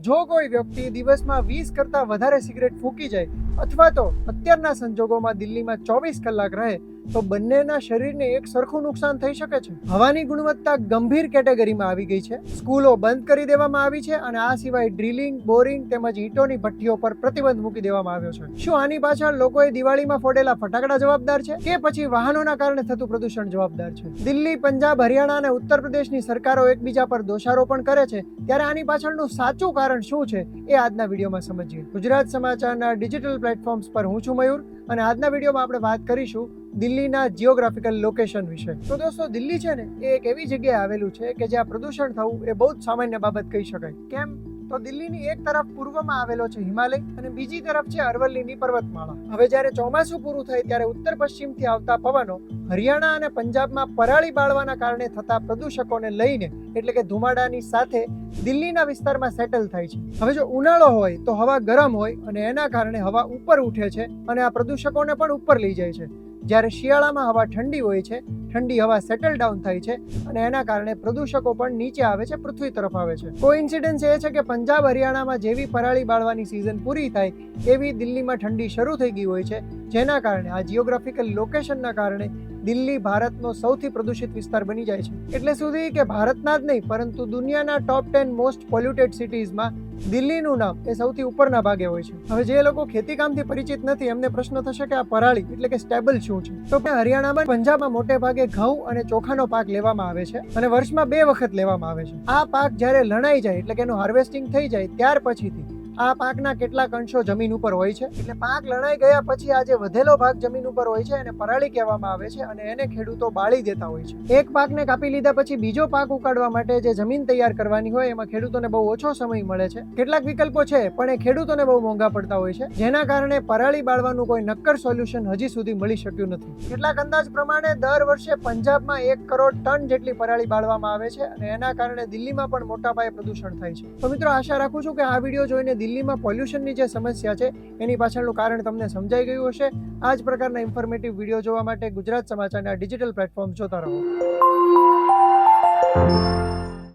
જો કોઈ વ્યક્તિ દિવસમાં 20 કરતાં વધારે સિગરેટ ફૂંકી જાય અથવા તો અત્યારના સંજોગોમાં દિલ્હીમાં 24 કલાક રહે તો બંનેના શરીરને એક સરખું નુકસાન થઈ શકે છે. હવાની ગુણવત્તા ગંભીર કેટેગરીમાં આવી ગઈ છે. સ્કૂલો બંધ કરી દેવામાં આવી છે અને આ સિવાય ડ્રિલિંગ, બોરિંગ તેમજ ઈંટોની ભઠ્ઠીઓ પર પ્રતિબંધ મૂકી દેવામાં આવ્યો છે. શું આની પાછળ લોકોએ દિવાળીમાં ફોડેલા ફટાકડા જવાબદાર છે કે પછી વાહનોના કારણે થતું પ્રદૂષણ જવાબદાર છે? દિલ્હી, પંજાબ, હરિયાણા અને ઉત્તર પ્રદેશની સરકારો એકબીજા પર દોષારોપણ કરે છે, ત્યારે આની પાછળનું સાચું કારણ શું છે એ આજના વિડીયોમાં સમજીએ. ગુજરાત સમાચારના ડિજિટલ પ્લેટફોર્મ્સ પર હું છું મયુર અને આજના વિડીયોમાં આપણે વાત કરીશું દિલ્હીના જિયોગ્રાફિકલ લોકેશન વિશે. તો દોસ્તો, દિલ્હી છે ને એ એક એવી જગ્યાએ આવેલું છે કે જ્યાં પ્રદૂષણ થવું એ બહુ જ સામાન્ય બાબત કહી શકાય. કેમ? તો દિલ્હીની એક તરફ પૂર્વમાં આવેલો છે હિમાલય અને બીજી તરફ છે અરવલ્લીની પર્વતમાળા. હવે જ્યારે ચોમાસું પૂરું થાય ત્યારે ઉત્તર પશ્ચિમથી આવતા પવનો હરિયાણા અને પંજાબમાં પરાળી બાળવાના કારણે થતા પ્રદૂષકોને લઈને એટલે કે ધુમાડાની સાથે દિલ્હીના વિસ્તારમાં સેટલ થાય છે. હવે જો ઉનાળો હોય તો હવા ગરમ હોય અને એના કારણે હવા ઉપર ઉઠે છે અને આ પ્રદૂષકોને પણ ઉપર લઈ જાય છે. જ્યારે શિયાળામાં હવા ઠંડી હોય છે, ઠંડી હવા સેટલ ડાઉન થાય છે અને એના કારણે પ્રદૂષકો પણ નીચે આવે છે, પૃથ્વી તરફ આવે છે. કોઇન્સિડન્સ એ છે કે પંજાબ, હરિયાણામાં જેવી પરાળી બાળવાની સિઝન પૂરી થાય એવી દિલ્હીમાં ઠંડી શરૂ થઈ ગઈ હોય છે, જેના કારણે આ જિયોગ્રાફિકલ લોકેશનના કારણે દિલ્હી ભારતનો સૌથી પ્રદૂષિત વિસ્તાર બની જાય છે. એટલે સુધી કે ભારતના જ નહીં પરંતુ દુનિયાના ટોપ 10 મોસ્ટ પોલ્યુટેડ સિટીઝમાં દિલ્હીનું નામ એ સૌથી ઉપરના ભાગે હોય છે. હવે જે લોકો ખેતીકામથી પરિચિત નથી એમને પ્રશ્ન થશે કે આ પરાળી એટલે કે સ્ટેબલ શું છે? તો હરિયાણામાં, પંજાબમાં મોટે ભાગે ઘઉં અને ચોખાનો પાક લેવામાં આવે છે અને વર્ષમાં 2 વખત લેવામાં આવે છે. આ પાક જ્યારે લણાઈ જાય એટલે કે એનું હાર્વેસ્ટિંગ થઈ જાય ત્યાર પછીથી આ પાકના કેટલાક અંશો જમીન ઉપર હોય છે. એટલે પાક લણાઈ ગયા પછી આ જે વધેલો ભાગ જમીન ઉપર હોય છે એને પરાળી કહેવામાં આવે છે અને એને ખેડૂતો બાળી દેતા હોય છે. એક પાકને કાપી લીધા પછી બીજો પાક ઉગાડવા માટે જે જમીન તૈયાર કરવાની હોય એમાં ખેડૂતોને બહુ ઓછો સમય મળે છે. કેટલાક વિકલ્પો છે પણ એ ખેડૂતોને બહુ મોંઘા પડતા હોય છે, જેના કારણે પરાળી બાળવાનું કોઈ નક્કર સોલ્યુશન હજી સુધી મળી શક્યું નથી. કેટલાક અંદાજ પ્રમાણે દર વર્ષે પંજાબમાં 1 કરોડ ટન જેટલી પરાળી બાળવામાં આવે છે અને એના કારણે દિલ્હીમાં પણ મોટા પાયે પ્રદૂષણ થાય છે. તો મિત્રો, આશા રાખું છું કે આ વિડીયો જોઈને દિલ્હીમાં પોલ્યુશનની જે સમસ્યા છે એની પાછળનું કારણ તમને સમજાઈ ગયું હશે. આ જ પ્રકારના ઇન્ફોર્મેટિવ વિડીયો જોવા માટે ગુજરાત સમાચારના ડિજિટલ પ્લેટફોર્મ જોતા રહો.